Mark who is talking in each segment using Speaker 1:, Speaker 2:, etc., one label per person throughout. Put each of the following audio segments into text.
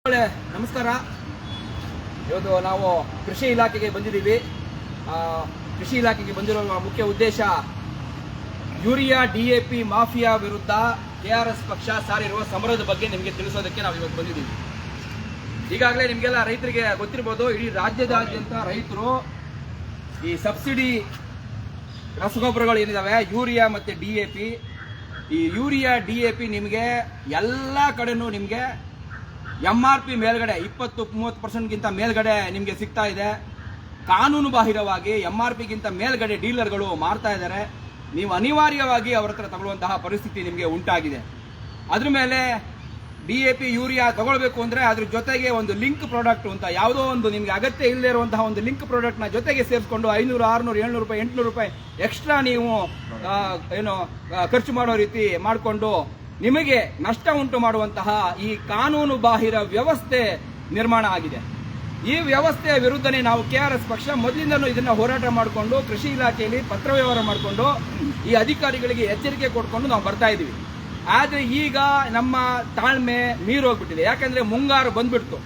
Speaker 1: ನಮಸ್ಕಾರ. ಇವತ್ತು ನಾವು ಕೃಷಿ ಇಲಾಖೆಗೆ ಬಂದಿದ್ದೀವಿ. ಕೃಷಿ ಇಲಾಖೆಗೆ ಬಂದಿರುವ ಮುಖ್ಯ ಉದ್ದೇಶ ಯೂರಿಯಾ DAP ಮಾಫಿಯಾ ವಿರುದ್ಧ KRS ಪಕ್ಷ ಸಾರಿರುವ ಸಮರದ ಬಗ್ಗೆ ನಿಮಗೆ ತಿಳಿಸೋದಕ್ಕೆ ನಾವು ಇವತ್ತು ಬಂದಿದ್ದೀವಿ. ಈಗಾಗಲೇ ನಿಮಗೆಲ್ಲ ರೈತರಿಗೆ ಗೊತ್ತಿರ್ಬೋದು, ಇಡೀ ರಾಜ್ಯದಾದ್ಯಂತ ರೈತರು ಈ ಸಬ್ಸಿಡಿ ರಸಗೊಬ್ಬರಗಳು ಏನಿದಾವೆ ಯೂರಿಯಾ ಮತ್ತು DAP, ಈ ಯೂರಿಯಾ DAP ನಿಮಗೆ ಎಲ್ಲ ಕಡೆನೂ ನಿಮಗೆ MRP ಮೇಲ್ಗಡೆ 20-30% ಮೇಲ್ಗಡೆ ನಿಮಗೆ ಸಿಗ್ತಾ ಇದೆ. ಕಾನೂನು ಬಾಹಿರವಾಗಿ MRPಗಿಂತ ಮೇಲ್ಗಡೆ ಡೀಲರ್ಗಳು ಮಾರ್ತಾ ಇದ್ದಾರೆ. ನೀವು ಅನಿವಾರ್ಯವಾಗಿ ಅವರ ಹತ್ರ ತಗೊಳ್ಳುವಂತಹ ಪರಿಸ್ಥಿತಿ ನಿಮಗೆ ಉಂಟಾಗಿದೆ. ಅದ್ರ ಮೇಲೆ DAP ಯೂರಿಯಾ ತಗೊಳ್ಬೇಕು ಅಂದರೆ ಅದ್ರ ಜೊತೆಗೆ ಒಂದು ಲಿಂಕ್ ಪ್ರಾಡಕ್ಟ್ ಅಂತ ಯಾವುದೋ ಒಂದು ನಿಮಗೆ ಅಗತ್ಯ ಇಲ್ಲದೆ ಇರುವಂತಹ ಒಂದು ಲಿಂಕ್ ಪ್ರಾಡಕ್ಟ್ನ ಜೊತೆಗೆ ಸೇರಿಸ್ಕೊಂಡು 500, 600, 700 ರೂಪಾಯಿ, 800 ರೂಪಾಯಿ ಎಕ್ಸ್ಟ್ರಾ ನೀವು ಖರ್ಚು ಮಾಡೋ ರೀತಿ ಮಾಡಿಕೊಂಡು ನಿಮಗೆ ನಷ್ಟ ಉಂಟು ಮಾಡುವಂತಹ ಈ ಕಾನೂನು ಬಾಹಿರ ವ್ಯವಸ್ಥೆ ನಿರ್ಮಾಣ ಆಗಿದೆ. ಈ ವ್ಯವಸ್ಥೆಯ ವಿರುದ್ಧನೇ ನಾವು KRS ಪಕ್ಷ ಮೊದಲಿಂದನೂ ಇದನ್ನ ಹೋರಾಟ ಮಾಡಿಕೊಂಡು ಕೃಷಿ ಇಲಾಖೆಯಲ್ಲಿ ಪತ್ರ ವ್ಯವಹಾರ ಮಾಡಿಕೊಂಡು ಈ ಅಧಿಕಾರಿಗಳಿಗೆ ಎಚ್ಚರಿಕೆ ಕೊಟ್ಕೊಂಡು ನಾವು ಬರ್ತಾ ಇದ್ದೀವಿ. ಆದರೆ ಈಗ ನಮ್ಮ ತಾಳ್ಮೆ ಮೀರೋಗ್ಬಿಟ್ಟಿದೆ. ಯಾಕಂದ್ರೆ ಮುಂಗಾರು ಬಂದ್ಬಿಡ್ತು.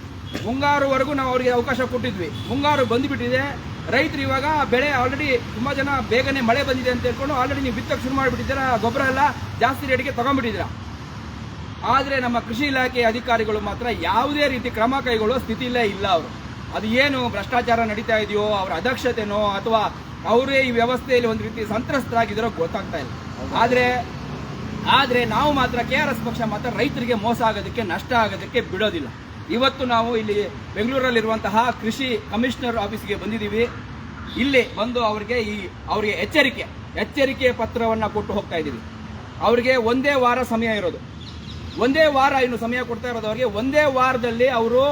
Speaker 1: ಮುಂಗಾರುವರೆಗೂ ನಾವು ಅವರಿಗೆ ಅವಕಾಶ ಕೊಟ್ಟಿದ್ವಿ. ಮುಂಗಾರು ಬಂದ್ಬಿಟ್ಟಿದೆ. ರೈತರು ಇವಾಗ ಬೆಳೆ ಆಲ್ರೆಡಿ ತುಂಬಾ ಜನ ಬೇಗನೆ ಮಳೆ ಬಂದಿದೆ ಅಂತ ಹೇಳ್ಕೊಂಡು ಆಲ್ರೆಡಿ ನೀವು ಬಿತ್ತಕ್ಕೆ ಶುರು ಮಾಡಿಬಿಟ್ಟಿದ್ದೀರಾ. ಗೊಬ್ಬರ ಎಲ್ಲ ಜಾಸ್ತಿ ರೇಟಿಗೆ ತಗೊಂಡ್ಬಿಟ್ಟಿದ್ದೀರಾ. ಆದರೆ ನಮ್ಮ ಕೃಷಿ ಇಲಾಖೆ ಅಧಿಕಾರಿಗಳು ಮಾತ್ರ ಯಾವುದೇ ರೀತಿ ಕ್ರಮ ಕೈಗೊಳ್ಳುವ ಸ್ಥಿತಿಯಲ್ಲೇ ಇಲ್ಲ. ಅವರು ಅದು ಏನು ಭ್ರಷ್ಟಾಚಾರ ನಡೀತಾ ಇದೆಯೋ, ಅವರ ಅದಕ್ಷತೆನೋ ಅಥವಾ ಅವರೇ ಈ ವ್ಯವಸ್ಥೆಯಲ್ಲಿ ಒಂದು ರೀತಿ ಸಂತ್ರಸ್ತರಾಗಿದ್ದಾರೋ ಗೊತ್ತಾಗ್ತಾ ಇಲ್ಲ. ಆದರೆ ನಾವು ಮಾತ್ರ KRS ಪಕ್ಷ ಮಾತ್ರ ರೈತರಿಗೆ ಮೋಸ ಆಗೋದಕ್ಕೆ, ನಷ್ಟ ಆಗೋದಕ್ಕೆ ಬಿಡೋದಿಲ್ಲ. ಇವತ್ತು ನಾವು ಇಲ್ಲಿ ಬೆಂಗಳೂರಲ್ಲಿರುವಂತಹ ಕೃಷಿ ಕಮಿಷನರ್ ಆಫೀಸ್ಗೆ ಬಂದಿದ್ದೀವಿ. ಇಲ್ಲಿ ಬಂದು ಅವರಿಗೆ ಎಚ್ಚರಿಕೆ ಪತ್ರವನ್ನು ಕೊಟ್ಟು ಹೋಗ್ತಾ ಇದ್ದೀವಿ. ಅವರಿಗೆ ಒಂದೇ ವಾರ ಸಮಯ ಇರೋದು. ಒಂದೇ ವಾರ ಇನ್ನು ಸಮಯ ಕೊಡ್ತಾ ಇರೋದು ಅವರಿಗೆ. ಒಂದೇ ವಾರದಲ್ಲಿ ಅವರು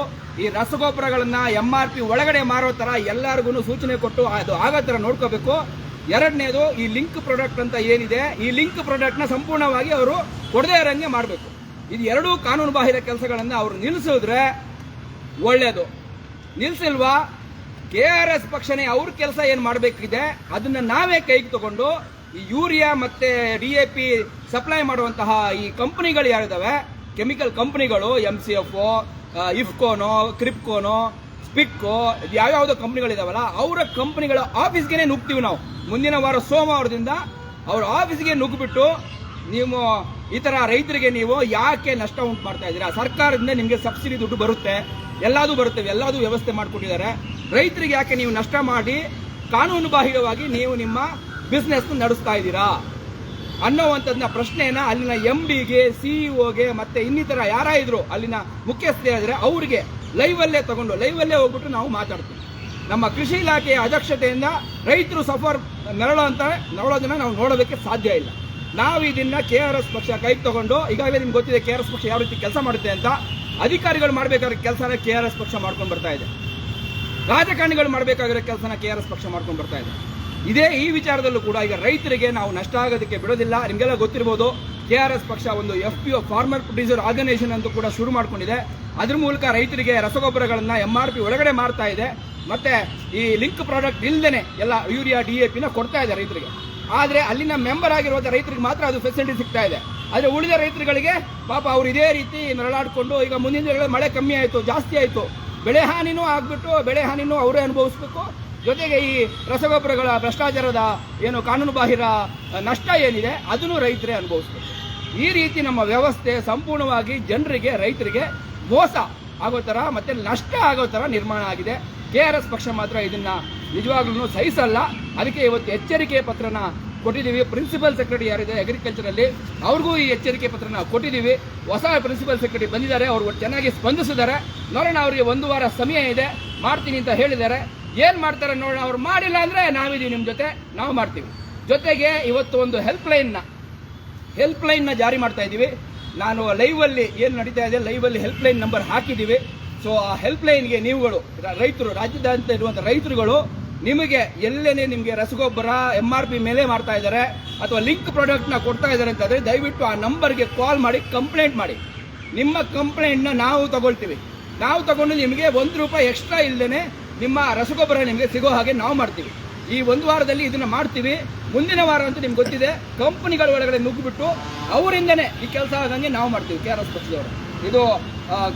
Speaker 1: ಈ ರಸಗೊಬ್ಬರಗಳನ್ನ MRP ಒಳಗಡೆ ಮಾರೋ ತರ ಎಲ್ಲರಿಗೂ ಸೂಚನೆ ಕೊಟ್ಟು ಅದು ಆಗೋ ತರ ನೋಡ್ಕೋಬೇಕು. ಎರಡನೇದು, ಈ ಲಿಂಕ್ ಪ್ರಾಡಕ್ಟ್ ಅಂತ ಏನಿದೆ, ಈ ಲಿಂಕ್ ಪ್ರಾಡಕ್ಟ್ನ ಸಂಪೂರ್ಣವಾಗಿ ಅವರು ಕೊಡದೇ ಇರಂಗೆ ಮಾಡಬೇಕು. ಇದು ಎರಡೂ ಕಾನೂನು ಬಾಹಿರ ಕೆಲಸಗಳನ್ನ ಅವರು ನಿಲ್ಲಿಸಿದ್ರೆ ಒಳ್ಳೇದು. ನಿಲ್ಲಿಸಿಲ್ವಾ KRS ಪಕ್ಷನೇ ಅವ್ರ ಕೆಲಸ ಏನು ಮಾಡಬೇಕಿದೆ ಅದನ್ನ ನಾವೇ ಕೈಗೆ ತಗೊಂಡು ಈ ಯೂರಿಯಾ ಮತ್ತೆ DAP ಸಪ್ಲೈ ಮಾಡುವಂತಹ ಈ ಕಂಪನಿಗಳು ಯಾರಿದಾವೆ, ಕೆಮಿಕಲ್ ಕಂಪನಿಗಳು, MCF, ಇಫ್ಕೋನೋ, ಕ್ರಿಪ್ಕೋನೋ, ಸ್ಪಿಕ್ಕೋ, ಯಾವ್ಯಾವುದೋ ಕಂಪನಿಗಳಿದಾವಲ್ಲ, ಅವರ ಕಂಪನಿಗಳ ಆಫೀಸ್ಗೆ ನುಗ್ತೀವಿ ನಾವು. ಮುಂದಿನ ವಾರ ಸೋಮವಾರದಿಂದ ಅವ್ರ ಆಫೀಸ್ಗೆ ನುಗ್ಗಿಬಿಟ್ಟು ನೀವು ಈ ತರ ರೈತರಿಗೆ ನೀವು ಯಾಕೆ ನಷ್ಟ ಉಂಟು ಮಾಡ್ತಾ ಇದ್ದೀರಾ? ಸರ್ಕಾರದಿಂದ ನಿಮಗೆ ಸಬ್ಸಿಡಿ ದುಡ್ಡು ಬರುತ್ತೆ, ಎಲ್ಲದೂ ವ್ಯವಸ್ಥೆ ಮಾಡಿಕೊಟ್ಟಿದ್ದಾರೆ. ರೈತರಿಗೆ ಯಾಕೆ ನೀವು ನಷ್ಟ ಮಾಡಿ ಕಾನೂನು ಬಾಹಿರವಾಗಿ ನೀವು ನಿಮ್ಮ ಬಿಸ್ನೆಸ್ ನಡೆಸ್ತಾ ಇದ್ದೀರಾ ಅನ್ನೋವಂಥದ್ದನ್ನ ಪ್ರಶ್ನೆಯನ್ನ ಅಲ್ಲಿನ MDಗೆ, CEO ಗೆ ಮತ್ತೆ ಇನ್ನಿತರ ಯಾರಾದ್ರೂ ಅಲ್ಲಿನ ಮುಖ್ಯಸ್ಥರಿದ್ರೆ ಅವರಿಗೆ ಲೈವಲ್ಲೇ ಹೋಗ್ಬಿಟ್ಟು ನಾವು ಮಾತಾಡ್ತೀವಿ. ನಮ್ಮ ಕೃಷಿ ಇಲಾಖೆಯ ಅದಕ್ಷತೆಯಿಂದ ರೈತರು ನರಳೋದನ್ನ ನಾವು ನೋಡೋದಕ್ಕೆ ಸಾಧ್ಯ ಇಲ್ಲ. ನಾವು ಇದನ್ನ KRS ಪಕ್ಷ ಕೈಗೆ ತಗೊಂಡು, ಈಗಾಗಲೇ ನಿಮ್ಗೆ ಗೊತ್ತಿದೆ KRS ಪಕ್ಷ ಯಾವ ರೀತಿ ಕೆಲಸ ಮಾಡುತ್ತೆ ಅಂತ. ಅಧಿಕಾರಿಗಳು ಮಾಡಬೇಕಾಗಿರೋ ಕೆಲಸನ KRS ಪಕ್ಷ ಮಾಡ್ಕೊಂಡು ಬರ್ತಾ ಇದೆ. ರಾಜಕಾರಣಿಗಳು ಮಾಡಬೇಕಾಗಿರೋ ಕೆಲಸನ KRS ಪಕ್ಷ ಮಾಡ್ಕೊಂಡು ಬರ್ತಾ ಇದೆ. ಈ ವಿಚಾರದಲ್ಲೂ ಕೂಡ ಈಗ ರೈತರಿಗೆ ನಾವು ನಷ್ಟ ಆಗೋದಕ್ಕೆ ಬಿಡೋದಿಲ್ಲ. ನಿಮಗೆಲ್ಲ ಗೊತ್ತಿರಬಹುದು, KRS ಪಕ್ಷ ಒಂದು FPO ಫಾರ್ಮರ್ ಪ್ರೊಡ್ಯೂಸರ್ ಆರ್ಗನೈಸೇಷನ್ ಅಂತ ಕೂಡ ಶುರು ಮಾಡ್ಕೊಂಡಿದೆ. ಅದ್ರ ಮೂಲಕ ರೈತರಿಗೆ ರಸಗೊಬ್ಬರಗಳನ್ನ MRP ಒಳಗಡೆ ಮಾರ್ತಾ ಇದೆ. ಮತ್ತೆ ಈ ಲಿಂಕ್ ಪ್ರಾಡಕ್ಟ್ ಇಲ್ದೇನೆ ಎಲ್ಲ ಯೂರಿಯಾ DAPನ ಕೊಡ್ತಾ ಇದೆ ರೈತರಿಗೆ. ಆದ್ರೆ ಅಲ್ಲಿನ ಮೆಂಬರ್ ಆಗಿರುವ ರೈತರಿಗೆ ಮಾತ್ರ ಅದು ಫೆಸಿಲಿಟಿ ಸಿಗ್ತಾ ಇದೆ. ಆದ್ರೆ ಉಳಿದ ರೈತರುಗಳಿಗೆ ಪಾಪ ಅವ್ರು ಇದೇ ರೀತಿ ನರಳಾಡ್ಕೊಂಡು, ಈಗ ಮುಂದಿನ ದಿನಗಳಲ್ಲಿ ಮಳೆ ಕಮ್ಮಿ ಆಯಿತು, ಜಾಸ್ತಿ ಆಯಿತು, ಬೆಳೆ ಹಾನಿನೂ ಆಗ್ಬಿಟ್ಟು ಬೆಳೆ ಹಾನಿನೂ ಅವರೇ ಅನುಭವಿಸ್ಬೇಕು. ಜೊತೆಗೆ ಈ ರಸಗೊಬ್ಬರಗಳ ಭ್ರಷ್ಟಾಚಾರದ ಏನು ಕಾನೂನು ಬಾಹಿರ ನಷ್ಟ ಏನಿದೆ ಅದನ್ನು ರೈತರೇ ಅನುಭವಿಸಬೇಕು. ಈ ರೀತಿ ನಮ್ಮ ವ್ಯವಸ್ಥೆ ಸಂಪೂರ್ಣವಾಗಿ ಜನರಿಗೆ, ರೈತರಿಗೆ ಮೋಸ ಆಗೋ ತರ ಮತ್ತೆ ನಷ್ಟ ಆಗೋ ತರ ನಿರ್ಮಾಣ ಆಗಿದೆ. KRS ಪಕ್ಷ ಮಾತ್ರ ಇದನ್ನ ನಿಜವಾಗ್ಲೂ ಸಹಿಸಲ್ಲ. ಅದಕ್ಕೆ ಇವತ್ತು ಎಚ್ಚರಿಕೆ ಪತ್ರನ ಕೊಟ್ಟಿದ್ದೀವಿ. ಪ್ರಿನ್ಸಿಪಲ್ ಸೆಕ್ರೆಟರಿ ಯಾರಿದೆ ಅಗ್ರಿಕಲ್ಚರ್ ಅಲ್ಲಿ, ಅವ್ರಿಗೂ ಈ ಎಚ್ಚರಿಕೆ ಪತ್ರನ ಕೊಟ್ಟಿದ್ದೀವಿ. ಹೊಸ ಪ್ರಿನ್ಸಿಪಲ್ ಸೆಕ್ರೆಟರಿ ಬಂದಿದ್ದಾರೆ, ಅವರು ಚೆನ್ನಾಗಿ ಸ್ಪಂದಿಸಿದ್ದಾರೆ. ನೋಡೋಣ, ಅವರಿಗೆ ಒಂದು ವಾರ ಸಮಯ ಇದೆ, ಮಾಡ್ತೀನಿ ಅಂತ ಹೇಳಿದ್ದಾರೆ. ಏನ್ ಮಾಡ್ತಾರೆ ನೋಡೋಣ. ಅವ್ರು ಮಾಡಿಲ್ಲ ಅಂದ್ರೆ ನಾವಿದೀವಿ ನಿಮ್ಮ ಜೊತೆ, ನಾವು ಮಾಡ್ತೀವಿ. ಜೊತೆಗೆ ಇವತ್ತು ಒಂದು ಹೆಲ್ಪ್ ಲೈನ್ ಜಾರಿ ಮಾಡ್ತಾ ಇದ್ದೀವಿ. ನಾನು ಲೈವ್ ಅಲ್ಲಿ ಏನು ನಡೀತಾ ಇದೆ ಲೈವ್ ಅಲ್ಲಿ ಹೆಲ್ಪ್ ಲೈನ್ ನಂಬರ್ ಹಾಕಿದ್ದೀವಿ. ಸೊ ಆ ಹೆಲ್ಪ್ ಲೈನ್ಗೆ ನೀವುಗಳು ರೈತರು, ರಾಜ್ಯದಾದ್ಯಂತ ಇರುವಂತಹ ರೈತರುಗಳು, ನಿಮಗೆ ಎಲ್ಲೇನೆ ನಿಮಗೆ ರಸಗೊಬ್ಬರ MRP ಮೇಲೆ ಮಾಡ್ತಾ ಇದ್ದಾರೆ ಅಥವಾ ಲಿಂಕ್ ಪ್ರಾಡಕ್ಟ್ ನ ಕೊಡ್ತಾ ಇದ್ದಾರೆ ಅಂತಂದ್ರೆ ದಯವಿಟ್ಟು ಆ ನಂಬರ್ಗೆ ಕಾಲ್ ಮಾಡಿ ಕಂಪ್ಲೇಂಟ್ ಮಾಡಿ. ನಿಮ್ಮ ಕಂಪ್ಲೇಂಟ್ನ ನಾವು ತಗೊಳ್ತೀವಿ. ನಾವು ತಗೊಂಡು ನಿಮಗೆ ₹1 ಎಕ್ಸ್ಟ್ರಾ ಇಲ್ಲದೇನೆ ನಿಮ್ಮ ರಸಗೊಬ್ಬರ ನಿಮಗೆ ಸಿಗೋ ಹಾಗೆ ನಾವು ಮಾಡ್ತೀವಿ. ಈ ಒಂದು ವಾರದಲ್ಲಿ ಇದನ್ನ ಮಾಡ್ತೀವಿ. ಮುಂದಿನ ವಾರ ಅಂತೂ ನಿಮ್ಗೆ ಗೊತ್ತಿದೆ, ಕಂಪನಿಗಳ ಒಳಗಡೆ ನುಗ್ಗಿಬಿಟ್ಟು ಅವರಿಂದನೇ ಈ ಕೆಲಸ ಆಗಂಗೆ ನಾವು ಮಾಡ್ತೀವಿ KRS ಪಕ್ಷದವರು. ಇದು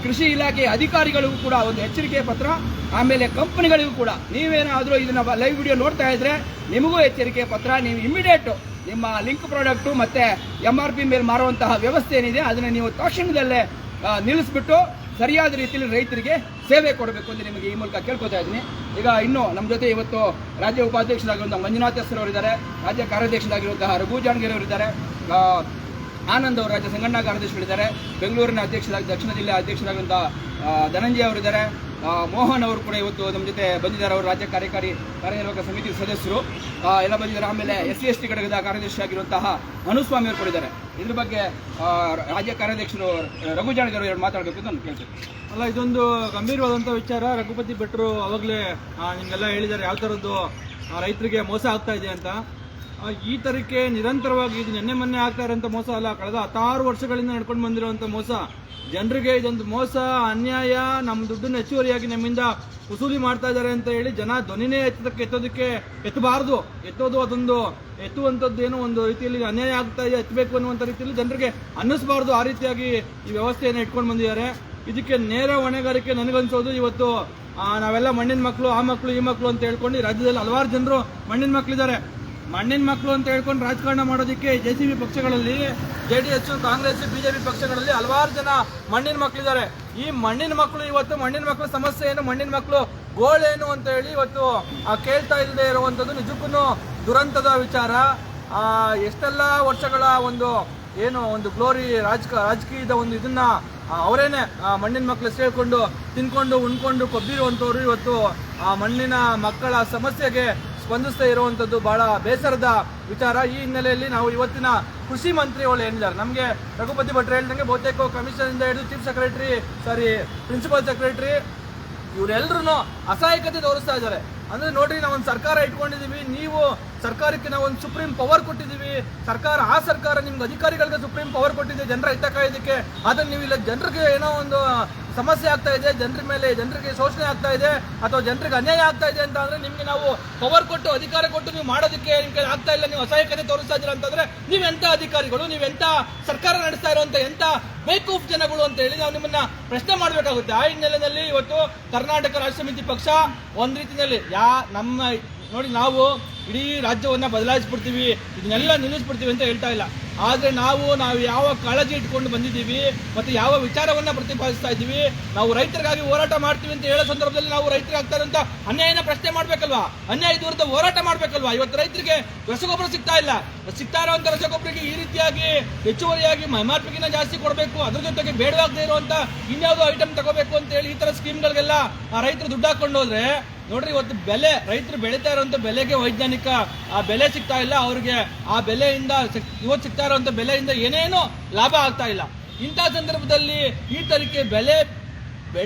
Speaker 1: ಕೃಷಿ ಇಲಾಖೆ ಅಧಿಕಾರಿಗಳಿಗೂ ಕೂಡ ಒಂದು ಎಚ್ಚರಿಕೆ ಪತ್ರ, ಆಮೇಲೆ ಕಂಪನಿಗಳಿಗೂ ಕೂಡ ನೀವೇನಾದರೂ ಇದನ್ನ ಲೈವ್ ವಿಡಿಯೋ ನೋಡ್ತಾ ಇದ್ರೆ ನಿಮಗೂ ಎಚ್ಚರಿಕೆ ಪತ್ರ. ನೀವು ಇಮಿಡಿಯೇಟ್ ನಿಮ್ಮ ಲಿಂಕ್ ಪ್ರಾಡಕ್ಟು ಮತ್ತೆ MRP ಮೇಲೆ ಮಾರುವಂತಹ ವ್ಯವಸ್ಥೆ ಏನಿದೆ ಅದನ್ನು ನೀವು ತಕ್ಷಣದಲ್ಲೇ ನಿಲ್ಲಿಸ್ಬಿಟ್ಟು ಸರಿಯಾದ ರೀತಿಯಲ್ಲಿ ರೈತರಿಗೆ ಸೇವೆ ಕೊಡಬೇಕು ಅಂತ ನಿಮಗೆ ಈ ಮೂಲಕ ಕೇಳ್ಕೊತಾ ಇದ್ದೀನಿ. ಈಗ ಇನ್ನು ನಮ್ಮ ಜೊತೆ ಇವತ್ತು ರಾಜ್ಯ ಉಪಾಧ್ಯಕ್ಷರಾಗಿರುವಂತಹ ಮಂಜುನಾಥ್ ಹೆಸರು ಅವರಿದ್ದಾರೆ, ರಾಜ್ಯ ಕಾರ್ಯಾಧ್ಯಕ್ಷರಾಗಿರುವಂತಹ ರಘು ಜಾಣಗೆರೆ ಅವರಿದ್ದಾರೆ, ಆನಂದ್ ಅವರು ರಾಜ್ಯ ಸಂಘಟನಾ ಕಾರ್ಯದರ್ಶಿಗಳಿದ್ದಾರೆ, ಬೆಂಗಳೂರಿನ ದಕ್ಷಿಣ ಜಿಲ್ಲೆ ಅಧ್ಯಕ್ಷರಾಗಿರುವಂತಹ ಧನಂಜಯ ಅವರಿದ್ದಾರೆ, ಮೋಹನ್ ಅವರು ಕೂಡ ಇವತ್ತು ನಮ್ಮ ಜೊತೆ ಬಂದಿದ್ದಾರೆ. ಅವರು ರಾಜ್ಯ ಕಾರ್ಯನಿರ್ವಾಹಕ ಸಮಿತಿ ಸದಸ್ಯರು ಎಲ್ಲ ಬಂದಿದ್ದಾರೆ. ಆಮೇಲೆ SC/ST ಘಟಕದ ಕಾರ್ಯದರ್ಶಿ ಆಗಿರುವಂತಹ ಅನುಸ್ವಾಮಿ ಅವರು ಕೂಡ ಇದ್ದಾರೆ. ಇದ್ರ ಬಗ್ಗೆ ರಾಜ್ಯ ಕಾರ್ಯಾಧ್ಯಕ್ಷರು ರಘು ಜಾಣಗೆರೆ ಅವರು ಮಾತಾಡಬೇಕು ಅಂತ ನಾನು ಕೇಳ್ತೀನಿ.
Speaker 2: ಅಲ್ಲ, ಇದೊಂದು ಗಂಭೀರವಾದಂಥ ವಿಚಾರ. ರಘುಪತಿ ಭಟ್ರು ಅವಾಗಲೇ ನಿಮಗೆಲ್ಲ ಹೇಳಿದ್ದಾರೆ ಯಾವ ಥರದ್ದು ರೈತರಿಗೆ ಮೋಸ ಆಗ್ತಾ ಇದೆ ಅಂತ. ಈ ತರಕ್ಕೆ ನಿರಂತರವಾಗಿ ಇದು ನಿನ್ನೆ ಮೊನ್ನೆ ಆಗ್ತಾ ಇರೋಂಥ ಮೋಸ ಅಲ್ಲ, ಕಳೆದ 16 ವರ್ಷಗಳಿಂದ ನಡ್ಕೊಂಡು ಬಂದಿರುವಂಥ ಮೋಸ. ಜನರಿಗೆ ಇದೊಂದು ಮೋಸ, ಅನ್ಯಾಯ, ನಮ್ಮ ದುಡ್ಡನ್ನು ಹೆಚ್ಚುವರಿಯಾಗಿ ನಮ್ಮಿಂದ ವಸೂಲಿ ಮಾಡ್ತಾ ಇದ್ದಾರೆ ಅಂತ ಹೇಳಿ ಜನ ಧ್ವನಿನೇ ಎತ್ತಬಾರ್ದು. ಅದೊಂದು ಎತ್ತುವಂಥದ್ದು ಏನೋ ಒಂದು ರೀತಿಯಲ್ಲಿ ಅನ್ಯಾಯ ಆಗ್ತಾ ಇದೆ, ಎತ್ತಬೇಕು ಅನ್ನುವಂಥ ರೀತಿಯಲ್ಲಿ ಜನರಿಗೆ ಅನ್ನಿಸಬಾರ್ದು. ಆ ರೀತಿಯಾಗಿ ಈ ವ್ಯವಸ್ಥೆಯನ್ನು ಇಟ್ಕೊಂಡು ಬಂದಿದ್ದಾರೆ. ಇದಕ್ಕೆ ನೇರ ಹೊಣೆಗಾರಿಕೆ ನನಗನ್ಸೋದು ಇವತ್ತು ನಾವೆಲ್ಲ ಮಣ್ಣಿನ ಮಕ್ಕಳು, ಆ ಮಕ್ಕಳು ಈ ಮಕ್ಕಳು ಅಂತ ಹೇಳ್ಕೊಂಡು ರಾಜ್ಯದಲ್ಲಿ ಹಲವಾರು ಜನರು ಮಣ್ಣಿನ ಮಕ್ಕಳಿದ್ದಾರೆ. ಮಣ್ಣಿನ ಮಕ್ಕಳು ಅಂತ ಹೇಳ್ಕೊಂಡು ರಾಜಕಾರಣ ಮಾಡೋದಕ್ಕೆ JCB ಪಕ್ಷಗಳಲ್ಲಿ, JDS, ಕಾಂಗ್ರೆಸ್, BJP ಪಕ್ಷಗಳಲ್ಲಿ ಹಲವಾರು ಜನ ಮಣ್ಣಿನ ಮಕ್ಕಳಿದ್ದಾರೆ. ಈ ಮಣ್ಣಿನ ಮಕ್ಕಳು ಇವತ್ತು ಮಣ್ಣಿನ ಮಕ್ಕಳ ಸಮಸ್ಯೆ ಏನು, ಮಣ್ಣಿನ ಮಕ್ಕಳು ಗೋಳೇನು ಅಂತ ಹೇಳಿ ಇವತ್ತು ಕೇಳ್ತಾ ಇಲ್ಲದೆ ಇರುವಂಥದ್ದು ನಿಜಕ್ಕೂ ದುರಂತದ ವಿಚಾರ. ಎಷ್ಟೆಲ್ಲ ವರ್ಷಗಳ ಒಂದು ಗ್ಲೋರಿ ರಾಜಕೀಯದ ಒಂದು ಇದನ್ನ ಅವರೇನೆ ಮಣ್ಣಿನ ಮಕ್ಕಳು ಸೇರ್ಕೊಂಡು ತಿನ್ಕೊಂಡು ಉಣ್ಕೊಂಡು ಕೊಬ್ಬಿರುವಂಥವ್ರು ಇವತ್ತು ಆ ಮಣ್ಣಿನ ಮಕ್ಕಳ ಸಮಸ್ಯೆಗೆ ಸ್ಪಂದಿಸ್ತಾ ಇರುವಂಥದ್ದು ಬಹಳ ಬೇಸರದ ವಿಚಾರ. ಈ ಹಿನ್ನೆಲೆಯಲ್ಲಿ ನಾವು ಇವತ್ತಿನ ಕೃಷಿ ಮಂತ್ರಿಗಳು ಏನಿದ್ದಾರೆ, ನಮಗೆ ರಘುಪತಿ ಭಟ್ರು ಹೇಳಿದಂಗೆ ಬಹುತೇಕ ಕಮಿಷನ್ ಇಂದ ಹಿಡಿದು ಚೀಫ್ ಸೆಕ್ರೆಟರಿ, ಪ್ರಿನ್ಸಿಪಲ್ ಸೆಕ್ರೆಟರಿ ಇವರೆಲ್ಲರೂ ಅಸಹಾಯಕತೆ ತೋರಿಸ್ತಾ ಇದ್ದಾರೆ. ಅಂದ್ರೆ ನೋಡ್ರಿ, ನಾವೊಂದು ಸರ್ಕಾರ ಇಟ್ಕೊಂಡಿದೀವಿ, ನೀವು ಸರ್ಕಾರಕ್ಕೆ ನಾವೊಂದು ಸುಪ್ರೀಂ ಪವರ್ ಕೊಟ್ಟಿದ್ದೀವಿ, ಆ ಸರ್ಕಾರ ನಿಮ್ಗೆ ಅಧಿಕಾರಿಗಳಿಗೆ ಸುಪ್ರೀಂ ಪವರ್ ಕೊಟ್ಟಿದೆ ಜನರ ಹಿತ ಕಾಯೋದಕ್ಕೆ. ಆದ್ರೆ ನೀವು ಇಲ್ಲ ಜನರಿಗೆ ಏನೋ ಒಂದು ಸಮಸ್ಯೆ ಆಗ್ತಾ ಇದೆ, ಜನರಿಗೆ ಶೋಷಣೆ ಆಗ್ತಾ ಇದೆ ಅಥವಾ ಜನರಿಗೆ ಅನ್ಯಾಯ ಆಗ್ತಾ ಇದೆ ಅಂತ ಅಂದ್ರೆ ನಿಮ್ಗೆ ನಾವು ಪವರ್ ಕೊಟ್ಟು ಅಧಿಕಾರ ಕೊಟ್ಟು ನೀವು ಮಾಡೋದಕ್ಕೆ ನಿಮ್ಗೆ ಆಗ್ತಾ ಇಲ್ಲ, ನೀವು ಅಸಹಾಯಕತೆ ತೋರಿಸ್ತಾ ಇದ್ದೀರಾ ಅಂತಂದ್ರೆ ನೀವೆಂತ ಅಧಿಕಾರಿಗಳು, ನೀವೆಂತ ಸರ್ಕಾರ ನಡೆಸ್ತಾ ಇರುವಂತ ಎಂತ ಬೇಕೂಫ್ ಜನಗಳು ಅಂತ ಹೇಳಿ ನಾವು ನಿಮ್ಮನ್ನ ಪ್ರಶ್ನೆ ಮಾಡಬೇಕಾಗುತ್ತೆ. ಆ ಹಿನ್ನೆಲೆಯಲ್ಲಿ ಇವತ್ತು ಕರ್ನಾಟಕ ರಾಷ್ಟ್ರ ಸಮಿತಿ ಪಕ್ಷ ಒಂದ್ ರೀತಿಯಲ್ಲಿ ನೋಡಿ, ನಾವು ಇಡೀ ರಾಜ್ಯವನ್ನ ಬದಲಾಯಿಸ್ಬಿಡ್ತೀವಿ, ಇದನ್ನೆಲ್ಲ ನಿಲ್ಲಿಸ್ಬಿಡ್ತೀವಿ ಅಂತ ಹೇಳ್ತಾ ಇಲ್ಲ. ಆದ್ರೆ ನಾವು ಯಾವ ಕಾಳಜಿ ಇಟ್ಕೊಂಡು ಬಂದಿದ್ದೀವಿ ಮತ್ತೆ ಯಾವ ವಿಚಾರವನ್ನ ಪ್ರತಿಪಾದಿಸ್ತಾ ಇದ್ದೀವಿ, ನಾವು ರೈತರಿಗಾಗಿ ಹೋರಾಟ ಮಾಡ್ತೀವಿ ಅಂತ ಹೇಳೋ ಸಂದರ್ಭದಲ್ಲಿ ನಾವು ರೈತರಿಗೆ ಆಗ್ತಾ ಇರುವಂತ ಅನ್ಯಾಯನ ಪ್ರಶ್ನೆ ಮಾಡ್ಬೇಕಲ್ವಾ, ಅನ್ಯಾಯದ ವಿರುದ್ಧ ಹೋರಾಟ ಮಾಡ್ಬೇಕಲ್ವಾ. ಇವತ್ತು ರೈತರಿಗೆ ರಸಗೊಬ್ಬರ ಸಿಗ್ತಾ ಇರುವಂತ ರಸಗೊಬ್ಬರಿಗೆ ಈ ರೀತಿಯಾಗಿ ಹೆಚ್ಚುವರಿಯಾಗಿ MRPಗಿನ್ನ ಜಾಸ್ತಿ ಕೊಡಬೇಕು, ಅದ್ರ ಜೊತೆಗೆ ಬೇಡವಾಗದೇ ಇರುವಂತ ಇನ್ಯಾವುದೋ ಐಟಮ್ ತಗೋಬೇಕು ಅಂತ ಹೇಳಿ ಈ ತರ ಸ್ಕೀಮ್ಗಳಿಗೆಲ್ಲ ರೈತರು ದುಡ್ಡು ಹಾಕೊಂಡು ಹೋದ್ರೆ ನೋಡ್ರಿ, ಇವತ್ತು ರೈತರು ಬೆಳೀತಾ ಇರುವಂತ ಬೆಲೆಗೆ ವೈಜ್ಞಾನಿಕ ಬೆಲೆ ಸಿಗ್ತಾ ಇಲ್ಲ ಅವ್ರಿಗೆ. ಆ ಬೆಲೆಯಿಂದ ಇವತ್ತು ಸಿಗ್ತಾ ಇರುವಂತ ಬೆಲೆಯಿಂದ ಏನೇನೋ ಲಾಭ ಆಗ್ತಾ ಇಲ್ಲ. ಇಂಥ ಸಂದರ್ಭದಲ್ಲಿ ಈ ತರಕ್ಕೆ ಬೆಳೆ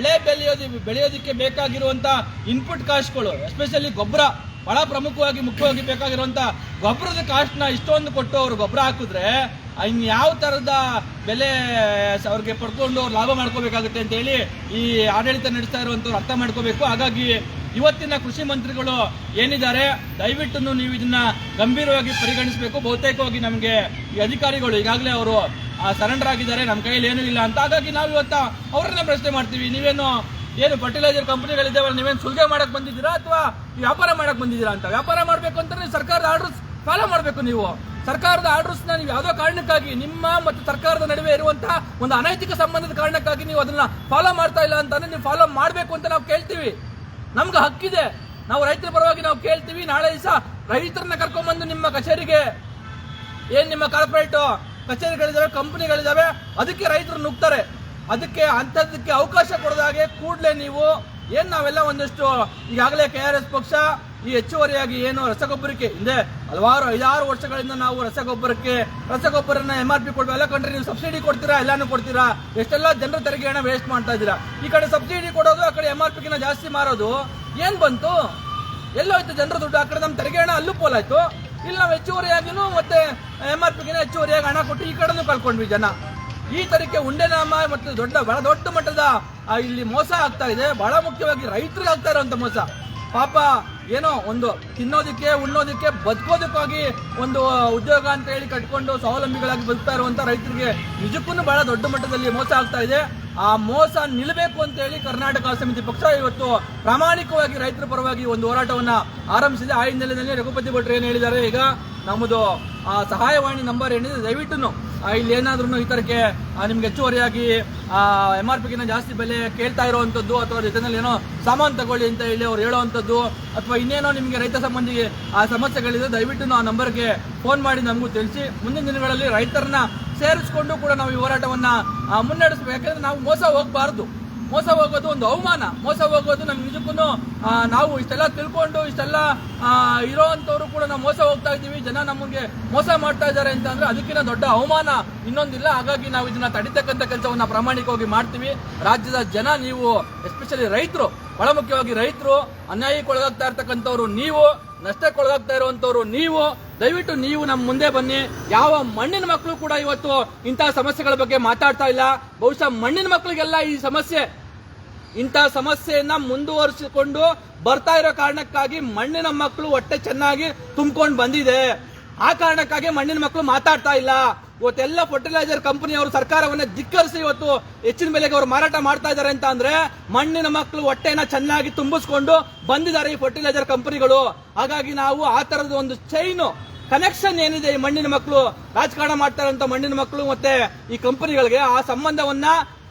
Speaker 2: ಬೆಳೆಯೋದಕ್ಕೆ ಬೇಕಾಗಿರುವಂತ ಇನ್ಪುಟ್ ಕಾಸ್ಟ್ಗಳು, ಎಸ್ಪೆಷಲಿ ಗೊಬ್ಬರ, ಬಹಳ ಮುಖ್ಯವಾಗಿ ಬೇಕಾಗಿರುವಂತ ಗೊಬ್ಬರದ ಕಾಸ್ಟ್ನ ಇಷ್ಟೊಂದು ಕೊಟ್ಟು ಅವ್ರು ಗೊಬ್ಬರ ಹಾಕಿದ್ರೆ ಯಾವ ತರದ ಬೆಲೆ ಅವ್ರಿಗೆ ಪಡ್ಕೊಂಡು ಅವ್ರು ಲಾಭ ಮಾಡ್ಕೋಬೇಕಾಗುತ್ತೆ ಅಂತ ಹೇಳಿ ಈ ಆಡಳಿತ ನಡೆಸ್ತಾ ಇರುವಂತವ್ರು ಅರ್ಥ ಮಾಡ್ಕೋಬೇಕು. ಹಾಗಾಗಿ ಇವತ್ತಿನ ಕೃಷಿ ಮಂತ್ರಿಗಳು ಏನಿದ್ದಾರೆ, ದಯವಿಟ್ಟು ನೀವು ಇದನ್ನ ಗಂಭೀರವಾಗಿ ಪರಿಗಣಿಸಬೇಕು. ಬಹುತೇಕವಾಗಿ ನಮಗೆ ಈ ಅಧಿಕಾರಿಗಳು ಈಗಾಗಲೇ ಅವರು ಸರೆಂಡರ್ ಆಗಿದ್ದಾರೆ, ನಮ್ಮ ಕೈಯಲ್ಲಿ ಏನೂ ಇಲ್ಲ ಅಂತ. ಹಾಗಾಗಿ ನಾವು ಇವತ್ತು ಅವರನ್ನ ಪ್ರಶ್ನೆ ಮಾಡ್ತೀವಿ, ಏನು ಫರ್ಟಿಲೈಸರ್ ಕಂಪನಿಗಳಿದ್ದಾವಲ್ಲ, ನೀವೇನು ಸುಲಿಗೆ ಮಾಡಕ್ ಬಂದಿದ್ದೀರಾ ಅಥವಾ ವ್ಯಾಪಾರ ಮಾಡಕ್ ಬಂದಿದ್ದೀರಾ ಅಂತ. ವ್ಯಾಪಾರ ಮಾಡಬೇಕು ಅಂತ ನೀವು ಸರ್ಕಾರದ ಆರ್ಡರ್ಸ್ ಫಾಲೋ ಮಾಡಬೇಕು. ನೀವು ಸರ್ಕಾರದ ಆರ್ಡರ್ಸ್ನ ನೀವು ಯಾವುದೋ ಕಾರಣಕ್ಕಾಗಿ ನಿಮ್ಮ ಮತ್ತು ಸರ್ಕಾರದ ನಡುವೆ ಇರುವಂತಹ ಒಂದು ಅನೈತಿಕ ಸಂಬಂಧದ ಕಾರಣಕ್ಕಾಗಿ ನೀವು ಅದನ್ನ ಫಾಲೋ ಮಾಡ್ತಾ ಇಲ್ಲ ಅಂತಂದ್ರೆ ನೀವು ಫಾಲೋ ಮಾಡಬೇಕು ಅಂತ ನಾವು ಕೇಳ್ತೀವಿ. ನಮ್ಗೆ ಹಕ್ಕಿದೆ, ನಾವು ರೈತರ ಪರವಾಗಿ ನಾವು ಕೇಳ್ತೀವಿ. ನಾಳೆ ದಿವಸ ರೈತರನ್ನ ಕರ್ಕೊಂಡ್ಬಂದು ನಿಮ್ಮ ಕಚೇರಿಗೆ, ನಿಮ್ಮ ಕಾರ್ಪೊರೇಟ್ ಕಚೇರಿಗಳಿದಾವೆ, ಕಂಪನಿಗಳಿದಾವೆ, ಅದಕ್ಕೆ ರೈತರು ನುಗ್ತಾರೆ. ಅದಕ್ಕೆ ಅಂತದಕ್ಕೆ ಅವಕಾಶ ಕೊಡದಾಗೆ ಕೂಡಲೇ ನೀವು ನಾವೆಲ್ಲ ಒಂದಷ್ಟು ಈಗಾಗಲೇ KRS ಪಕ್ಷ ಈ ಹೆಚ್ಚುವರಿಯಾಗಿ ರಸಗೊಬ್ಬರಕ್ಕೆ ಹಿಂದೆ ಹಲವಾರು 5-6 ವರ್ಷಗಳಿಂದ ನಾವು ರಸಗೊಬ್ಬರನ MRP ಕೊಡ್ಬೇಕು. ಎಲ್ಲ ಕಂಡ್ರೆ ನೀವು ಸಬ್ಸಿಡಿ ಕೊಡ್ತೀರಾ, ಎಲ್ಲಾನು ಕೊಡ್ತೀರಾ, ಎಷ್ಟೆಲ್ಲ ಜನರ ತೆರಿಗೆ ಹಣ ವೇಸ್ಟ್ ಮಾಡ್ತಾ ಇದ್ದೀರಾ. ಈ ಕಡೆ ಸಬ್ಸಿಡಿ ಕೊಡೋದು, ಆ ಕಡೆ MRPಗಿನ್ನ ಜಾಸ್ತಿ ಮಾರೋದು, ಏನ್ ಬಂತು, ಎಲ್ಲೋಯ್ತು ಜನರ ದುಡ್ಡು? ಆ ಕಡೆ ನಮ್ಮ ತೆರಿಗೆ ಹಣ ಅಲ್ಲೂ ಪೋಲಾಯ್ತು, ಇಲ್ಲಿ ನಾವು ಹೆಚ್ಚುವರಿಯಾಗಿನೂ ಮತ್ತೆ MRPಗಿನ್ನ ಹೆಚ್ಚುವರಿಯಾಗಿ ಹಣ ಕೊಟ್ಟು ಈ ಕಡೆನೂ ಕಳ್ಕೊಂಡ್ವಿ ಜನ. ಈ ತರಕ್ಕೆ ಉಂಡೆನಾಮ ಮತ್ತು ಬಹಳ ದೊಡ್ಡ ಮಟ್ಟದ ಇಲ್ಲಿ ಮೋಸ ಆಗ್ತಾ ಇದೆ. ಬಹಳ ಮುಖ್ಯವಾಗಿ ರೈತರಿಗೆ ಆಗ್ತಾ ಇರುವಂತ ಮೋಸ. ಪಾಪ ಏನೋ ಒಂದು ತಿನ್ನೋದಕ್ಕೆ ಉಣ್ಣೋದಕ್ಕೆ ಬದುಕೋದಕ್ಕಾಗಿ ಒಂದು ಉದ್ಯೋಗ ಅಂತ ಹೇಳಿ ಕಟ್ಕೊಂಡು ಸ್ವಾವಲಂಬಿಗಳಾಗಿ ಬದುಕ್ತಾ ಇರುವಂತ ರೈತರಿಗೆ ನಿಜಕ್ಕೂ ಬಹಳ ದೊಡ್ಡ ಮಟ್ಟದಲ್ಲಿ ಮೋಸ ಆಗ್ತಾ ಇದೆ. ಆ ಮೋಸ ನಿಲ್ಲಬೇಕು ಅಂತ ಹೇಳಿ ಕರ್ನಾಟಕ ಸಮಿತಿ ಪಕ್ಷ ಇವತ್ತು ಪ್ರಾಮಾಣಿಕವಾಗಿ ರೈತರ ಪರವಾಗಿ ಒಂದು ಹೋರಾಟವನ್ನ ಆರಂಭಿಸಿದೆ. ಆ ಹಿನ್ನೆಲೆಯಲ್ಲಿ ರಘುಪತಿ ಭಟ್ರು ಏನು ಹೇಳಿದ್ದಾರೆ, ಈಗ ನಮ್ಮದು ಸಹಾಯವಾಣಿ ನಂಬರ್ ಏನಿದೆ ದಯವಿಟ್ಟು ಇಲ್ಲಿ ಏನಾದ್ರೂ ಈ ತರಕ್ಕೆ ನಿಮ್ಗೆ ಹೆಚ್ಚುವರಿಯಾಗಿ MRP ಜಾಸ್ತಿ ಬೆಲೆ ಕೇಳ್ತಾ ಇರುವಂತದ್ದು ಅಥವಾ ಜೊತೆನಲ್ಲಿ ಏನೋ ಸಾಮಾನು ತಗೊಳ್ಳಿ ಅಂತ ಹೇಳಿ ಅವ್ರು ಹೇಳುವಂಥದ್ದು ಅಥವಾ ಇನ್ನೇನೋ ನಿಮಗೆ ರೈತ ಸಂಬಂಧಿ ಆ ಸಮಸ್ಯೆಗಳಿದೆ, ದಯವಿಟ್ಟು ಆ ನಂಬರ್ಗೆ ಫೋನ್ ಮಾಡಿ ನಮಗೂ ತಿಳಿಸಿ. ಮುಂದಿನ ದಿನಗಳಲ್ಲಿ ರೈತರನ್ನ ಸೇರಿಸ್ಕೊಂಡು ಕೂಡ ನಾವು ಈ ಹೋರಾಟವನ್ನ ಮುನ್ನಡೆಸಬೇಕು. ಯಾಕಂದ್ರೆ ನಾವು ಮೋಸ ಹೋಗಬಾರದು. ಮೋಸ ಹೋಗೋದು ಒಂದು ಅವಮಾನ. ಮೋಸ ಹೋಗೋದು ನಮ್ಗೆ ನಿಜಕ್ಕೂ ನಾವು ಇಷ್ಟೆಲ್ಲ ತಿಳ್ಕೊಂಡು ಇಷ್ಟೆಲ್ಲ ಇರೋವಂಥವ್ರು ಕೂಡ ನಾವು ಮೋಸ ಹೋಗ್ತಾ ಇದ್ದೀವಿ, ಜನ ನಮಗೆ ಮೋಸ ಮಾಡ್ತಾ ಇದ್ದಾರೆ ಅಂತ ಅಂದ್ರೆ ಅದಕ್ಕಿಂತ ದೊಡ್ಡ ಅವಮಾನ ಇನ್ನೊಂದಿಲ್ಲ. ಹಾಗಾಗಿ ನಾವು ಇದನ್ನ ತಡಿತಕ್ಕಂಥ ಕೆಲಸವನ್ನ ಪ್ರಾಮಾಣಿಕವಾಗಿ ಮಾಡ್ತೀವಿ. ರಾಜ್ಯದ ಜನ, ನೀವು ಎಸ್ಪೆಷಲಿ ರೈತರು, ಬಹಳ ಮುಖ್ಯವಾಗಿ ರೈತರು, ಅನ್ಯಾಯಕ್ಕೊಳಗಾಗ್ತಾ ಇರ್ತಕ್ಕಂಥವ್ರು ನೀವು, ನಷ್ಟಕ್ಕೊಳಗಾಗ್ತಾ ಇರುವಂತವ್ರು ನೀವು, ದಯವಿಟ್ಟು ನೀವು ನಮ್ಮ ಮುಂದೆ ಬನ್ನಿ. ಯಾವ ಮಣ್ಣಿನ ಮಕ್ಕಳು ಕೂಡ ಇವತ್ತು ಇಂತಹ ಸಮಸ್ಯೆಗಳ ಬಗ್ಗೆ ಮಾತಾಡ್ತಾ ಇಲ್ಲ. ಬಹುಶಃ ಮಣ್ಣಿನ ಮಕ್ಕಳಿಗೆಲ್ಲ ಈ ಸಮಸ್ಯೆ, ಇಂತಹ ಸಮಸ್ಯೆಯನ್ನ ಮುಂದುವರಿಸಿಕೊಂಡು ಬರ್ತಾ ಇರೋ ಕಾರಣಕ್ಕಾಗಿ ಮಣ್ಣಿನ ಮಕ್ಕಳು ಹೊಟ್ಟೆ ಚೆನ್ನಾಗಿ ತುಂಬಿಕೊಂಡು ಬಂದಿದೆ. ಆ ಕಾರಣಕ್ಕಾಗಿ ಮಣ್ಣಿನ ಮಕ್ಕಳು ಮಾತಾಡ್ತಾ ಇಲ್ಲ. ಇವತ್ತೆಲ್ಲ ಫರ್ಟಿಲೈಸರ್ ಕಂಪನಿಯವರು ಸರ್ಕಾರವನ್ನ ಧಿಕ್ಕರಿಸಿ ಇವತ್ತು ಹೆಚ್ಚಿನ ಬೆಲೆಗೆ ಅವರು ಮಾರಾಟ ಮಾಡ್ತಾ ಇದ್ದಾರೆ ಅಂತ ಅಂದ್ರೆ ಮಣ್ಣಿನ ಮಕ್ಕಳು ಹೊಟ್ಟೆನ ಚೆನ್ನಾಗಿ ತುಂಬಿಸ್ಕೊಂಡು ಬಂದಿದ್ದಾರೆ ಈ ಫರ್ಟಿಲೈಸರ್ ಕಂಪನಿಗಳು. ಹಾಗಾಗಿ ನಾವು ಆ ತರದ ಒಂದು ಚೈನು ಕನೆಕ್ಷನ್ ಏನಿದೆ ಈ ಮಣ್ಣಿನ ಮಕ್ಕಳು, ರಾಜಕಾರಣ ಮಾಡ್ತಾ ಇರುವಂತ ಮಣ್ಣಿನ ಮಕ್ಕಳು ಮತ್ತೆ ಈ ಕಂಪನಿಗಳಿಗೆ, ಆ ಸಂಬಂಧವನ್ನ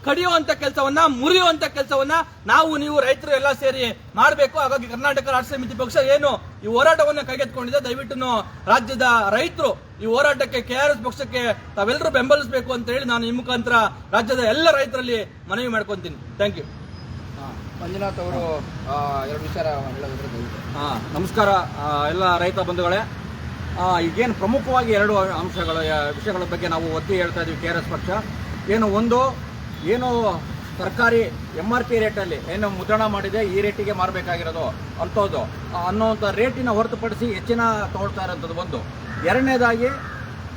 Speaker 2: ಕಡಿಯುವಂತ ಕೆಲಸವನ್ನ, ಮುರಿಯುವಂತ ಕೆಲಸವನ್ನ ನಾವು ನೀವು ರೈತರು ಎಲ್ಲ ಸೇರಿ ಮಾಡಬೇಕು. ಹಾಗಾಗಿ ಕರ್ನಾಟಕ ರಾಷ್ಟ್ರ ಸಮಿತಿ ಪಕ್ಷ ಏನು ಈ ಹೋರಾಟವನ್ನ ಕೈಗೆತ್ತಿಕೊಂಡಿದೆ, ದಯವಿಟ್ಟು ರಾಜ್ಯದ ರೈತರು ಈ ಹೋರಾಟಕ್ಕೆ KRS ಪಕ್ಷಕ್ಕೆ ತಾವೆಲ್ಲರೂ ಬೆಂಬಲಿಸಬೇಕು ಅಂತ ಹೇಳಿ ನಾನು ಈ ಮುಖಾಂತರ ರಾಜ್ಯದ ಎಲ್ಲ ರೈತರಲ್ಲಿ ಮನವಿ ಮಾಡ್ಕೊಂತೀನಿ. Thank you.
Speaker 1: ಮಂಜುನಾಥ್ ಅವರು ಎರಡು ವಿಚಾರ ಹೇಳೋದಿದ್ರೆ.
Speaker 3: ನಮಸ್ಕಾರ ಎಲ್ಲ ರೈತ ಬಂಧುಗಳೇ. ಈಗೇನು ಪ್ರಮುಖವಾಗಿ ಎರಡು ವಿಷಯಗಳ ಬಗ್ಗೆ ನಾವು ಒತ್ತಿ ಹೇಳ್ತಾ ಇದ್ದೀವಿ. KRS ಪಕ್ಷ ಏನು ಸರ್ಕಾರಿ MRP ರೇಟಲ್ಲಿ ಏನು ಮುದ್ರಣ ಮಾಡಿದೆ, ಈ ರೇಟಿಗೆ ಮಾರಬೇಕಾಗಿರೋದು ಅಂಥದ್ದು ಅನ್ನೋಂಥ ರೇಟಿನ ಹೊರತುಪಡಿಸಿ ಹೆಚ್ಚಿನ ತಗೊಳ್ತಾ ಇರೋಂಥದ್ದು ಒಂದು. ಎರಡನೇದಾಗಿ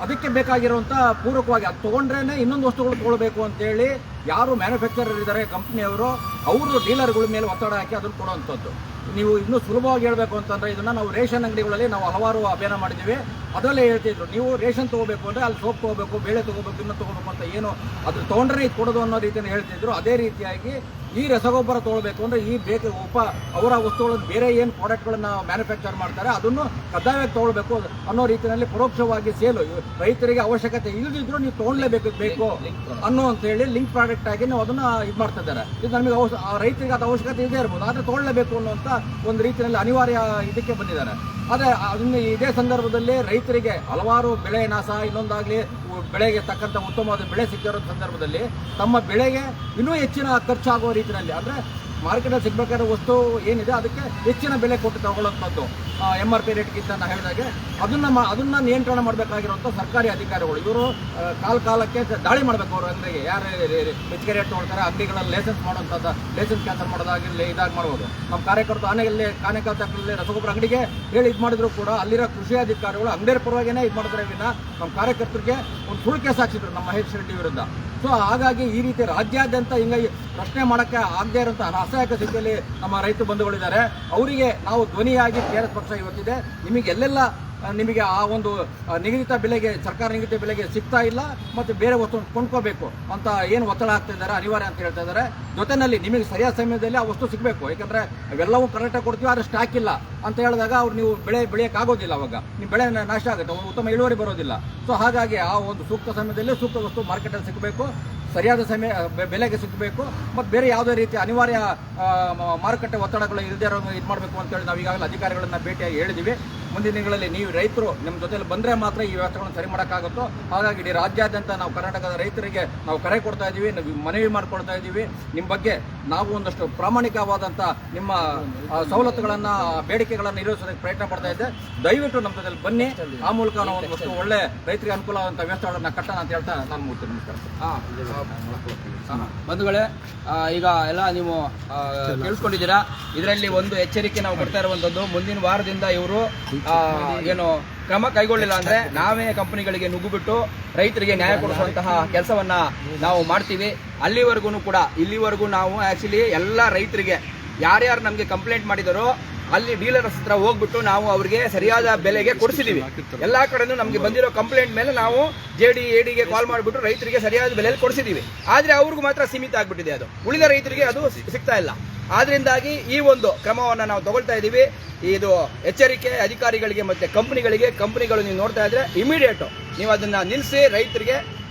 Speaker 3: ಅದಕ್ಕೆ ಬೇಕಾಗಿರುವಂಥ ಪೂರಕವಾಗಿ ಅದು ತೊಗೊಂಡ್ರೇನೆ ಇನ್ನೊಂದು ವಸ್ತುಗಳು ತೊಗೊಳ್ಬೇಕು ಅಂತೇಳಿ ಯಾರು ಮ್ಯಾನುಫ್ಯಾಕ್ಚರರ್ ಇದ್ದಾರೆ ಕಂಪ್ನಿಯವರು, ಅವರು ಡೀಲರ್ಗಳ ಮೇಲೆ ಒತ್ತಡ ಹಾಕಿ ಅದನ್ನು ಕೊಡುವಂಥದ್ದು. ನೀವು ಇನ್ನೂ ಸುಲಭವಾಗಿ ಹೇಳಬೇಕು ಅಂತಂದರೆ ಇದನ್ನು ನಾವು ರೇಷನ್ ಅಂಗಡಿಗಳಲ್ಲಿ ನಾವು ಹಲವಾರು ಅಭಿಯಾನ ಮಾಡಿದ್ದೀವಿ. ಅದರಲ್ಲೇ ಹೇಳ್ತಿದ್ರು, ನೀವು ರೇಷನ್ ತೊಗೋಬೇಕು ಅಂದರೆ ಅಲ್ಲಿ ಸೋಪ್ ತೊಗೋಬೇಕು, ಬೇಳೆ ತೊಗೋಬೇಕು, ಇನ್ನೂ ತೊಗೋಬೇಕು ಅಂತ ಏನು ಅದ್ರ ತೊಗೊಂಡ್ರೆ ಇದು ಕೊಡೋದು ಅನ್ನೋ ರೀತಿಯನ್ನು ಹೇಳ್ತಿದ್ರು. ಅದೇ ರೀತಿಯಾಗಿ ಈ ರಸಗೊಬ್ಬರ ತೊಗೊಳ್ಬೇಕು ಅಂದರೆ ಈ ಅವರ ವಸ್ತುಗಳನ್ನು ಬೇರೆ ಏನು ಪ್ರಾಡಕ್ಟ್ಗಳನ್ನು ಮ್ಯಾನುಫ್ಯಾಕ್ಚರ್ ಮಾಡ್ತಾರೆ ಅದನ್ನು ಕಡ್ಡಾಯವಾಗಿ ತೊಗೊಳ್ಬೇಕು ಅನ್ನೋ ರೀತಿಯಲ್ಲಿ ಪರೋಕ್ಷವಾಗಿ ಸೇಲು ರೈತರಿಗೆ ಅವಶ್ಯಕತೆ ಇಲ್ಲದಿದ್ರು ನೀವು ತೊಗೊಳ್ಲೇಬೇಕು ಅನ್ನೋ ಅಂತ ಹೇಳಿ ಲಿಂಕ್ ಪ್ರಾಡಕ್ಟ್ ಆಗಿ ನಾವು ಅದನ್ನು ಇದು ಮಾಡ್ತಾ ಇದ್ದಾರೆ. ಇದು ನಮಗೆ ರೈತರಿಗೆ ಅದು ಅವಶ್ಯಕತೆ ಇದೇ ಇರ್ಬೋದು, ಆದರೆ ತೊಗೊಳ್ಲೇಬೇಕು ಅನ್ನುವಂಥ ಒಂದು ರೀತಿಯಲ್ಲಿ ಅನಿವಾರ್ಯ ಇದಕ್ಕೆ ಬಂದಿದ್ದಾರೆ. ಆದರೆ ಅದನ್ನು ಇದೇ ಸಂದರ್ಭದಲ್ಲಿ ರೈತರಿಗೆ ಹಲವಾರು ಬೆಳೆ ನಾಶ, ಇನ್ನೊಂದಾಗಲಿ ಬೆಳೆಗೆ ತಕ್ಕಂಥ ಉತ್ತಮವಾದ ಬೆಳೆ ಸಿಕ್ಕಿರೋ ಸಂದರ್ಭದಲ್ಲಿ ತಮ್ಮ ಬೆಳೆಗೆ ಇನ್ನೂ ಹೆಚ್ಚಿನ ಖರ್ಚಾಗುವ ರೀತಿಯಲ್ಲಿ, ಅಂದರೆ ಮಾರ್ಕೆಟಲ್ಲಿ ಸಿಗಬೇಕಾದ ವಸ್ತು ಏನಿದೆ ಅದಕ್ಕೆ ಹೆಚ್ಚಿನ ಬೆಲೆ ಕೊಟ್ಟು ತಗೊಳ್ಳುವಂಥದ್ದು MRP ರೇಟ್ಗಿಂತ ನಾನು ಹೇಳಿದಾಗೆ ಅದನ್ನು ನಿಯಂತ್ರಣ ಮಾಡಬೇಕಾಗಿರುವಂಥ ಸರ್ಕಾರಿ ಅಧಿಕಾರಿಗಳು ಇವರು ಕಾಲಕ್ಕೆ ದಾಳಿ ಮಾಡಬೇಕು. ಅವರು ಅಂಗಡಿಗೆ ಯಾರು ಹೆಚ್ಚಿಗೆ ರೇಟ್ ತೊಗೊಳ್ತಾರೆ ಅಂಗಡಿಗಳಲ್ಲಿ ಲೈಸೆನ್ಸ್ ಮಾಡುವಂಥದ್ದು, ಲೈಸೆನ್ಸ್ ಕ್ಯಾನ್ಸಲ್ ಮಾಡೋದಾಗಿರಲಿ ಇದಾಗಿ ಮಾಡ್ಬೋದು. ನಮ್ಮ ಕಾರ್ಯಕರ್ತರು ಕಾನೆಕಲ್ಲಿ ರಸಗೊಬ್ಬರ ಅಂಗಡಿಗೆ ಹೇಳಿ ಇದು ಮಾಡಿದ್ರು ಕೂಡ ಅಲ್ಲಿರೋ ಕೃಷಿ ಅಧಿಕಾರಿಗಳು ಅಂಗಡಿಯ ಪರವಾಗಿಯೇ ಇದು ಮಾಡಿದ್ರೆ ವಿನ ನಮ್ಮ ಕಾರ್ಯಕರ್ತರಿಗೆ ಒಂದು ಸುಳ್ಳು ಕೇಸ್ ಹಾಕ್ಸಿದ್ರು ನಮ್ಮ ಮಹೇಶ್ ರೆಡ್ಡಿ ವಿರುದ್ಧ. ಸೊ ಹಾಗಾಗಿ ಈ ರೀತಿ ರಾಜ್ಯಾದ್ಯಂತ ಹಿಂಗಾಗಿ ಪ್ರಶ್ನೆ ಮಾಡೋಕ್ಕೆ ಆಗದೇ ಇರೋಂಥ ಅಸಹಾಯಕ ಸ್ಥಿತಿಯಲ್ಲಿ ನಮ್ಮ ರೈತ ಬಂಧುಗಳಿದ್ದಾರೆ. ಅವರಿಗೆ ನಾವು ಧ್ವನಿಯಾಗಿ KRS ಪಕ್ಷ ಇವತ್ತಿದೆ. ನಿಮಗೆ ಎಲ್ಲೆಲ್ಲ ನಿಮಗೆ ಆ ಒಂದು ನಿಗದಿತ ಬೆಲೆಗೆ, ಸರ್ಕಾರ ನಿಗದಿತ ಬೆಲೆಗೆ ಸಿಗ್ತಾ ಇಲ್ಲ ಮತ್ತು ಬೇರೆ ವಸ್ತು ಕೊಂಡ್ಕೋಬೇಕು ಅಂತ ಏನು ಒತ್ತಡ ಆಗ್ತಾ ಇದ್ದಾರೆ, ಅನಿವಾರ್ಯ ಅಂತ ಹೇಳ್ತಾ ಇದ್ದಾರೆ. ಜೊತೆಯಲ್ಲಿ ನಿಮಗೆ ಸರಿಯಾದ ಸಮಯದಲ್ಲಿ ಆ ವಸ್ತು ಸಿಗಬೇಕು. ಯಾಕಂದರೆ ಅವೆಲ್ಲವೂ ಕರೆಕ್ಟಾಗಿ ಕೊಡ್ತೀವಿ, ಆದರೆ ಸ್ಟಾಕ್ ಇಲ್ಲ ಅಂತ ಹೇಳಿದಾಗ ಅವ್ರು ನೀವು ಬೆಳೆಯೋಕ್ಕಾಗೋದಿಲ್ಲ. ಅವಾಗ ನಿಮ್ಮ ಬೆಳೆ ನಾಶ ಆಗುತ್ತೆ, ಉತ್ತಮ ಇಳುವರಿ ಬರೋದಿಲ್ಲ. ಸೊ ಹಾಗಾಗಿ ಆ ಒಂದು ಸೂಕ್ತ ಸಮಯದಲ್ಲಿ ಸೂಕ್ತ ವಸ್ತು ಮಾರ್ಕೆಟಲ್ಲಿ ಸಿಗಬೇಕು, ಸರಿಯಾದ ಬೆಲೆಗೆ ಸಿಗಬೇಕು ಮತ್ತು ಬೇರೆ ಯಾವುದೇ ರೀತಿ ಅನಿವಾರ್ಯ ಮಾರುಕಟ್ಟೆ ಒತ್ತಡಗಳು ಇಲ್ಲದೇ ಇರೋ ಇದು ಮಾಡಬೇಕು ಅಂತೇಳಿ ನಾವು ಈಗಾಗಲೇ ಅಧಿಕಾರಿಗಳನ್ನ ಭೇಟಿಯಾಗಿ ಹೇಳಿದ್ದೀವಿ. ಮುಂದಿನ ದಿನಗಳಲ್ಲಿ ನೀವು ರೈತರು ನಿಮ್ಮ ಜೊತೆಲಿ ಬಂದರೆ ಮಾತ್ರ ಈ ವ್ಯವಸ್ಥೆಗಳನ್ನು ಸರಿ ಮಾಡೋಕ್ಕಾಗುತ್ತೋ. ಹಾಗಾಗಿ ಇಡೀ ರಾಜ್ಯಾದ್ಯಂತ ನಾವು ಕರ್ನಾಟಕದ ರೈತರಿಗೆ ನಾವು ಕರೆ ಕೊಡ್ತಾ ಇದ್ದೀವಿ, ನಾವು ಮನವಿ ಮಾಡಿಕೊಡ್ತಾ ಇದ್ದೀವಿ. ನಿಮ್ಮ ಬಗ್ಗೆ ನಾವು ಒಂದಷ್ಟು ಪ್ರಾಮಾಣಿಕವಾದಂಥ ನಿಮ್ಮ ಸವಲತ್ತುಗಳನ್ನು, ಬೇಡಿಕೆಗಳನ್ನು ಈಡೇರಿಸೋದಕ್ಕೆ ಪ್ರಯತ್ನ ಪಡ್ತಾ ಇದ್ದೆ. ದಯವಿಟ್ಟು ನಮ್ಮ ಜೊತೆಲಿ ಬನ್ನಿ, ಆ ಮೂಲಕ ನಾವು ಒಂದಷ್ಟು ಒಳ್ಳೆ ರೈತರಿಗೆ ಅನುಕೂಲವಾದಂಥ ವ್ಯವಸ್ಥೆಗಳನ್ನು ಕಟ್ಟೋಣ ಅಂತ ಹೇಳ್ತಾ ನಾನು ಮುಗಿಸ್ತೀನಿ. ನಮಸ್ಕಾರ.
Speaker 1: ಬಂಧುಗಳೇ, ಈಗ ಎಲ್ಲ ನೀವು ಕೇಳಿಸ್ಕೊಂಡಿದ್ದೀರಾ. ಇದರಲ್ಲಿ ಒಂದು ಎಚ್ಚರಿಕೆ ನಾವು ಕೊಡ್ತಾ ಇರುವಂತದ್ದು, ಮುಂದಿನ ವಾರದಿಂದ ಇವರು ಏನು ಕ್ರಮ ಕೈಗೊಳ್ಳಿಲ್ಲ ಅಂದ್ರೆ ನಾವೇ ಕಂಪನಿಗಳಿಗೆ ನುಗ್ಗುಬಿಟ್ಟು ರೈತರಿಗೆ ನ್ಯಾಯ ಕೊಡಿಸುವಂತಹ ಕೆಲಸವನ್ನ ನಾವು ಮಾಡ್ತೀವಿ. ಇಲ್ಲಿವರೆಗೂ ನಾವು ಆಕ್ಚುಲಿ ಎಲ್ಲ ರೈತರಿಗೆ ಯಾರ್ಯಾರು ನಮಗೆ ಕಂಪ್ಲೇಂಟ್ ಮಾಡಿದಾರೋ ಅಲ್ಲಿ ಡೀಲರ್ಸ್ ಹತ್ರ ಹೋಗ್ಬಿಟ್ಟು ನಾವು ಅವ್ರಿಗೆ ಸರಿಯಾದ ಬೆಲೆಗೆ ಕೊಡಿಸಿದೀವಿ. ಎಲ್ಲಾ ಕಡೆನೂ ನಮಗೆ ಬಂದಿರೋ ಕಂಪ್ಲೇಂಟ್ ಮೇಲೆ ನಾವು JD ADಗೆ ಕಾಲ್ ಮಾಡಿಬಿಟ್ಟು ರೈತರಿಗೆ ಸರಿಯಾದ ಬೆಲೆಯಲ್ಲಿ ಕೊಡಿಸಿದೀವಿ. ಆದ್ರೆ ಅವ್ರಿಗೂ ಮಾತ್ರ ಸೀಮಿತ ಆಗ್ಬಿಟ್ಟಿದೆ, ಅದು ಉಳಿದ ರೈತರಿಗೆ ಅದು ಸಿಗ್ತಾ ಇಲ್ಲ. ಆದ್ರಿಂದಾಗಿ ಈ ಒಂದು ಕ್ರಮವನ್ನ ನಾವು ತಗೊಳ್ತಾ ಇದ್ದೀವಿ. ಇದು ಎಚ್ಚರಿಕೆ ಅಧಿಕಾರಿಗಳಿಗೆ ಮತ್ತೆ ಕಂಪನಿಗಳು ನೀವು ನೋಡ್ತಾ ಇದ್ರೆ ಇಮಿಡಿಯೇಟ್ ನೀವು ಅದನ್ನ ನಿಲ್ಲಿಸಿ ರೈತರಿಗೆ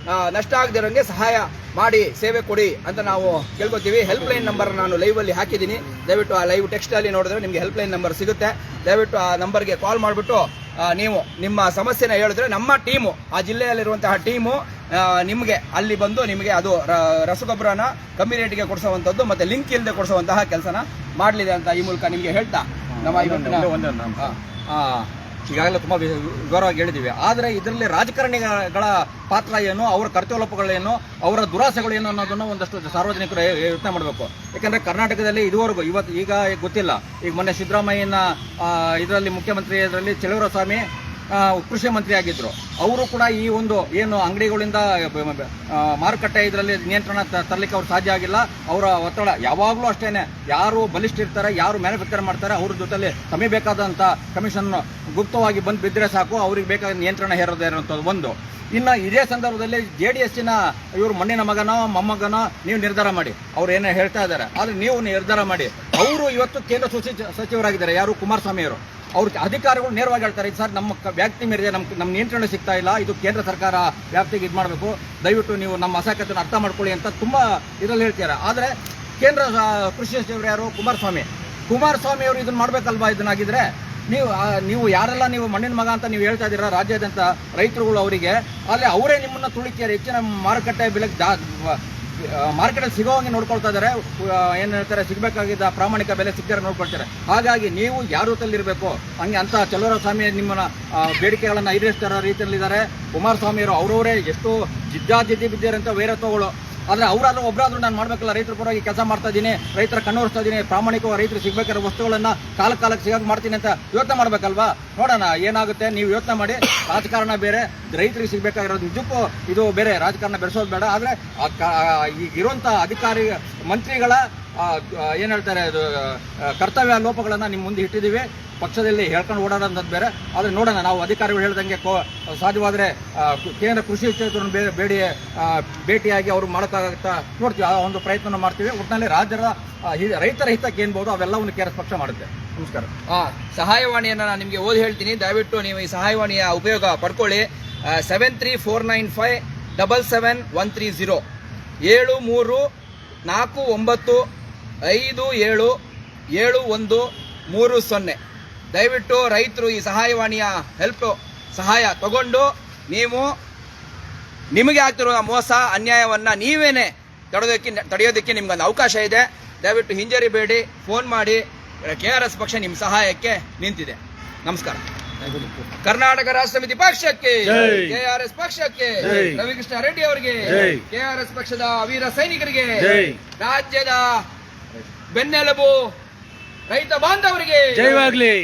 Speaker 1: ನಷ್ಟ ಆಗದಿರೋಂಗೆ ಸಹಾಯ ಮಾಡಿ ಸೇವೆ ಕೊಡಿ ಅಂತ ನಾವು ಕೇಳ್ಕೊತೀವಿ. ಹೆಲ್ಪ್ ಲೈನ್ ನಂಬರ್ ನಾನು ಲೈವ್ ಅಲ್ಲಿ ಹಾಕಿದ್ದೀನಿ, ದಯವಿಟ್ಟು ಆ ಲೈವ್ ಟೆಕ್ಸ್ಟ್ ಅಲ್ಲಿ ನೋಡಿದ್ರೆ ನಿಮಗೆ ಹೆಲ್ಪ್ ಲೈನ್ ನಂಬರ್ ಸಿಗುತ್ತೆ. ದಯವಿಟ್ಟು ಆ ನಂಬರ್ಗೆ ಕಾಲ್ ಮಾಡಿಬಿಟ್ಟು ನೀವು ನಿಮ್ಮ ಸಮಸ್ಯೆನ ಹೇಳಿದ್ರೆ ನಮ್ಮ ಟೀಮು, ಆ ಜಿಲ್ಲೆಯಲ್ಲಿರುವಂತಹ ಟೀಮು ನಿಮಗೆ ಅಲ್ಲಿ ಬಂದು ನಿಮಗೆ ಅದು ರಸಗೊಬ್ಬರನ ಕಮ್ಮಿ ರೇಟಿಗೆ ಕೊಡಿಸುವಂಥದ್ದು ಮತ್ತೆ ಲಿಂಕ್ ಇಲ್ಲದೆ ಕೊಡಿಸುವಂತಹ ಕೆಲಸನ ಮಾಡಲಿದೆ ಅಂತ ಈ ಮೂಲಕ ನಿಮಗೆ ಹೇಳ್ತಾ ನಮ್ಮ
Speaker 3: ಈಗಾಗಲೇ ತುಂಬಾ ವಿವರವಾಗಿ ಹೇಳಿದ್ದೀವಿ. ಆದರೆ ಇದರಲ್ಲಿ ರಾಜಕಾರಣಿಗಳ ಪಾತ್ರ ಏನು, ಅವರ ಕರ್ತವ್ಯಲೋಪಗಳೇನು, ಅವರ ದುರಾಸೆಗಳೇನು ಅನ್ನೋದನ್ನು ಒಂದಷ್ಟು ಸಾರ್ವಜನಿಕರು ಯೋಚನೆ ಮಾಡಬೇಕು. ಯಾಕಂದ್ರೆ ಕರ್ನಾಟಕದಲ್ಲಿ ಇದುವರೆಗೂ ಈಗ ಗೊತ್ತಿಲ್ಲ. ಈಗ ಮೊನ್ನೆ ಸಿದ್ದರಾಮಯ್ಯನ ಇದರಲ್ಲಿ ಮುಖ್ಯಮಂತ್ರಿ ಇದರಲ್ಲಿ ಚಲುವರಾಯಸ್ವಾಮಿ ಕೃಷಿ ಮಂತ್ರಿ ಆಗಿದ್ರು. ಅವರು ಕೂಡ ಈ ಒಂದು ಏನು ಅಂಗಡಿಗಳಿಂದ ಮಾರುಕಟ್ಟೆ ಇದರಲ್ಲಿ ನಿಯಂತ್ರಣ ತರಲಿಕ್ಕೆ ಅವ್ರು ಸಾಧ್ಯ ಆಗಿಲ್ಲ. ಅವರ ಒತ್ತಡ ಯಾವಾಗಲೂ ಅಷ್ಟೇನೆ, ಯಾರು ಬಲಿಷ್ಠ ಇರ್ತಾರೆ, ಯಾರು ಮ್ಯಾನುಫ್ಯಾಕ್ಚರ್ ಮಾಡ್ತಾರೆ, ಅವ್ರ ಜೊತೆಲಿ ತಮಗೆ ಬೇಕಾದಂಥ ಕಮಿಷನ್ ಗುಪ್ತವಾಗಿ ಬಂದು ಬಿದ್ದರೆ ಸಾಕು, ಅವ್ರಿಗೆ ಬೇಕಾದ ನಿಯಂತ್ರಣ ಹೇರೋದೇ ಇರುವಂಥದ್ದು ಒಂದು. ಇನ್ನು ಇದೇ ಸಂದರ್ಭದಲ್ಲಿ JDSನ ಇವರು ಮಣ್ಣಿನ ಮಗನೋ ಮೊಮ್ಮಗನೋ ನೀವು ನಿರ್ಧಾರ ಮಾಡಿ, ಅವ್ರು ಏನೋ ಹೇಳ್ತಾ ಇದ್ದಾರೆ, ಆದರೆ ನೀವು ನಿರ್ಧಾರ ಮಾಡಿ. ಅವರು ಇವತ್ತು ಕೇಂದ್ರ ಸಚಿವರಾಗಿದ್ದಾರೆ, ಯಾರು ಕುಮಾರಸ್ವಾಮಿ ಅವರು. ಅವ್ರ ಅಧಿಕಾರಿಗಳು ನೇರವಾಗಿ ಹೇಳ್ತಾರೆ, ಸರ್ ನಮ್ಮ ವ್ಯಾಪ್ತಿ ಮೀರಿದೆ, ನಮ್ಮ ನಿಯಂತ್ರಣ ಸಿಗ್ತಾ ಇಲ್ಲ, ಇದು ಕೇಂದ್ರ ಸರ್ಕಾರ ವ್ಯಾಪ್ತಿಗೆ ಇದು ಮಾಡಬೇಕು, ದಯವಿಟ್ಟು ನೀವು ನಮ್ಮ ಅಸಹಾಯಕತೆಯನ್ನು ಅರ್ಥ ಮಾಡ್ಕೊಳ್ಳಿ ಅಂತ ತುಂಬ ಇದರಲ್ಲಿ ಹೇಳ್ತಾರೆ. ಆದರೆ ಕೇಂದ್ರ ಕೃಷಿ ಸಚಿವರು ಯಾರು? ಕುಮಾರಸ್ವಾಮಿ ಅವರು ಇದನ್ನ ಮಾಡ್ಬೇಕಲ್ವಾ? ಇದನ್ನಾಗಿದ್ರೆ ನೀವು ಯಾರೆಲ್ಲ ನೀವು ಮಣ್ಣಿನ ಮಗ ಅಂತ ನೀವು ಹೇಳ್ತಾ ಇದ್ದೀರಾ ರಾಜ್ಯಾದ್ಯಂತ ರೈತರುಗಳು, ಅವರಿಗೆ ಅಲ್ಲಿ ಅವರೇ ನಿಮ್ಮನ್ನ ತುಳಿಕೆಯಾರೆ ಹೆಚ್ಚಿನ ಮಾರುಕಟ್ಟೆ ಬೆಲೆಗೆ ಮಾರ್ಕೆಟಲ್ಲಿ ಸಿಗೋ ಹಂಗೆ ನೋಡ್ಕೊಳ್ತಾ ಇದ್ದಾರೆ. ಏನು ಹೇಳ್ತಾರೆ, ಸಿಗಬೇಕಾಗಿದ್ದ ಪ್ರಾಮಾಣಿಕ ಬೆಲೆ ಸಿಗ್ತಾರೆ ನೋಡ್ಕೊಳ್ತಾರೆ. ಹಾಗಾಗಿ ನೀವು ಯಾರ ರೂಪದಲ್ಲಿರಬೇಕು ಹಂಗೆ ಅಂತ ಚಲುವರಾಯಸ್ವಾಮಿ ನಿಮ್ಮನ್ನ ಬೇಡಿಕೆಗಳನ್ನು ಈಡೇರಿಸ್ತಾರ ರೀತಿಯಲ್ಲಿದ್ದಾರೆ. ಕುಮಾರಸ್ವಾಮಿಯವರು ಅವರವರೇ ಎಷ್ಟು ಜಿದ್ದಿ ಬಿದ್ದಿರಂತ ವೈರತ್ವಗಳು. ಆದರೆ ಅವರಾದ್ರೂ ಒಬ್ಬರಾದ್ರೂ ನಾನು ಮಾಡಬೇಕಲ್ಲ, ರೈತರ ಪರವಾಗಿ ಕೆಲಸ ಮಾಡ್ತಾ ಇದ್ದೀನಿ, ರೈತರ ಕಣ್ಣೋರಿಸ್ತಾ ಇದ್ದೀನಿ, ಪ್ರಾಮಾಣಿಕವಾಗಿ ರೈತರು ಸಿಗಬೇಕಾದ ವಸ್ತುಗಳನ್ನು ಕಾಲಕ್ಕೆ ಸಿಗಕ್ಕೆ ಮಾಡ್ತೀನಿ ಅಂತ ಯೋಚನೆ ಮಾಡಬೇಕಲ್ವಾ? ನೋಡೋಣ ಏನಾಗುತ್ತೆ, ನೀವು ಯೋಚನೆ ಮಾಡಿ. ರಾಜಕಾರಣ ಬೇರೆ, ರೈತರಿಗೆ ಸಿಗಬೇಕಾಗಿರೋದು ನಿಜಕ್ಕೂ ಇದು ಬೇರೆ. ರಾಜಕಾರಣ ಬೆಳೆಸೋದು ಬೇಡ. ಆದರೆ ಇರುವಂಥ ಅಧಿಕಾರಿ ಮಂತ್ರಿಗಳ ಏನು ಹೇಳ್ತಾರೆ ಅದು ಕರ್ತವ್ಯ ಲೋಪಗಳನ್ನು ನಿಮ್ಮ ಮುಂದೆ ಇಟ್ಟಿದ್ದೀವಿ. ಪಕ್ಷದಲ್ಲಿ ಹೇಳ್ಕೊಂಡು ಓಡಾಡೋದು ಬೇರೆ. ಆದರೆ ನೋಡೋಣ, ನಾವು ಅಧಿಕಾರಿಗಳು ಹೇಳ್ದಂಗೆ ಸಾಧ್ಯವಾದರೆ ಕೇಂದ್ರ ಕೃಷಿ ಸಚಿವರನ್ನು ಭೇಟಿಯಾಗಿ ಅವರು ಮಾಡೋಕ್ಕಾಗುತ್ತಾ ನೋಡ್ತೀವಿ, ಆ ಒಂದು ಪ್ರಯತ್ನ ಮಾಡ್ತೀವಿ. ಒಟ್ಟಿನಲ್ಲಿ ರೈತರ ಹಿತಕ್ಕೆ ಏನ್ಬೋದು ಅವೆಲ್ಲವನ್ನು KRS ಪಕ್ಷ ಮಾಡುತ್ತೆ. ನಮಸ್ಕಾರ.
Speaker 1: ಸಹಾಯವಾಣಿಯನ್ನು ನಾನು ನಿಮಗೆ ಓದಿ ಹೇಳ್ತೀನಿ, ದಯವಿಟ್ಟು ನೀವು ಈ ಸಹಾಯವಾಣಿಯ ಉಪಯೋಗ ಪಡ್ಕೊಳ್ಳಿ. 7349577130 7349577130. ದಯವಿಟ್ಟು ರೈತರು ಈ ಸಹಾಯವಾಣಿಯ ಸಹಾಯ ತಗೊಂಡು ನೀವು ನಿಮಗೆ ಆಗ್ತಿರೋ ಮೋಸ ಅನ್ಯಾಯವನ್ನ ನೀವೇನೆ ತಡೆಯೋದಕ್ಕೆ ನಿಮ್ಗೊಂದು ಅವಕಾಶ ಇದೆ. ದಯವಿಟ್ಟು ಹಿಂಜರಿಬೇಡಿ, ಫೋನ್ ಮಾಡಿ. KRS ಪಕ್ಷ ನಿಮ್ಮ ಸಹಾಯಕ್ಕೆ ನಿಂತಿದೆ. ನಮಸ್ಕಾರ. ಕರ್ನಾಟಕ ರಾಷ್ಟ್ರ ಸಮಿತಿ ಪಕ್ಷಕ್ಕೆ, KRS ಪಕ್ಷಕ್ಕೆ, ರವಿಕೃಷ್ಣ ರೆಡ್ಡಿ ಅವರಿಗೆ, KRS ಪಕ್ಷದ ವೀರ ಸೈನಿಕರಿಗೆ, ರಾಜ್ಯದ ಬೆನ್ನೆಲುಬು ರೈತ ಬಾಂಧವರಿಗೆ ಜಯವಾಗಲಿ.